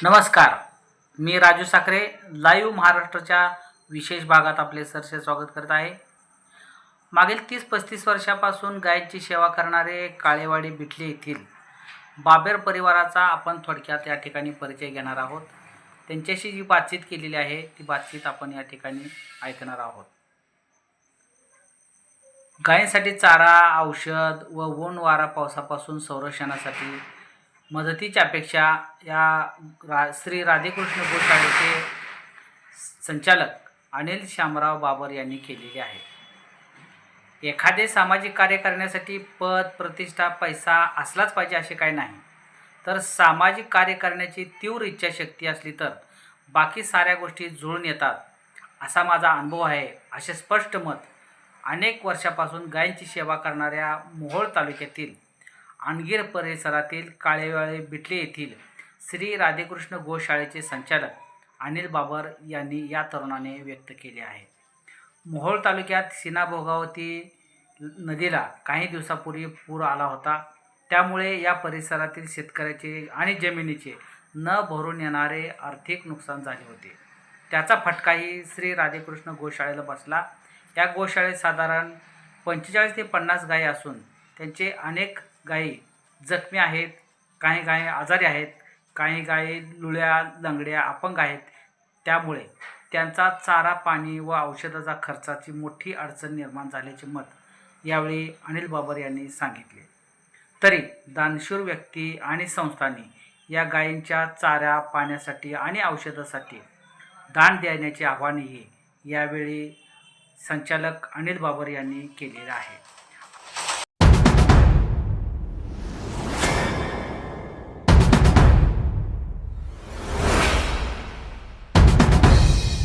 नमस्कार, मी राजू साखरे लाईव्ह महाराष्ट्राच्या विशेष भागात आपले सरसे स्वागत करत आहे। मागील 30-35 वर्षापासून गायींची सेवा करणारे काळेवाडी बिटले येथील बाबर परिवाराचा आपण थोडक्यात या ठिकाणी परिचय घेणार आहोत। त्यांच्याशी जी बातचीत केलेली आहे ती बातचीत आपण या ठिकाणी ऐकणार आहोत। गायींसाठी चारा, औषध व ऊन वारा पावसापासून संरक्षणासाठी मदतीची अपेक्षा या श्री राधेकृष्ण गोशाळेचे संचालक अनिल शामराव बाबर यांनी केलेली आहे। एखादे सामाजिक कार्य करण्यासाठी पद, प्रतिष्ठा, पैसा असलाच पाहिजे असे काही नाही, तर सामाजिक कार्य करण्याची तीव्र इच्छाशक्ती असली तर बाकी साऱ्या गोष्टी जुळून येतात असा माझा अनुभव आहे, असे स्पष्ट मत अनेक वर्षापासून गायींची सेवा करणाऱ्या मोहोळ तालुक्यातील अणगीर परिसरातील काळेवाडी बिटले येथील श्री राधेकृष्ण गोशाळेचे संचालक अनिल बाबर यांनी या तरुणाने व्यक्त केले आहे। मोहोळ तालुक्यात सीना भोगावती नदीला काही दिवसापूर्वी पूर आला होता, त्यामुळे या परिसरातील शेतकऱ्याचे आणि जमिनीचे न भरून येणारे आर्थिक नुकसान झाले होते। त्याचा फटकाही श्री राधेकृष्ण गोशाळेला बसला। या गोशाळेत साधारण 45 ते 50 गायी असून त्यांचे अनेक गायी जखमी आहेत, काही गायी आजारी आहेत, काही गायी लुळ्या, लंगड्या, अपंग आहेत। त्यामुळे त्यांचा चारा, पाणी व औषधाचा खर्चाची मोठी अडचण निर्माण झाल्याचे मत यावेळी अनिल बाबर यांनी सांगितले। तरी दानशूर व्यक्ती आणि संस्थांनी या गायींच्या चाऱ्या, पाण्यासाठी आणि औषधासाठी दान देण्याचे आवाहनही यावेळी संचालक अनिल बाबर यांनी केलेले आहे।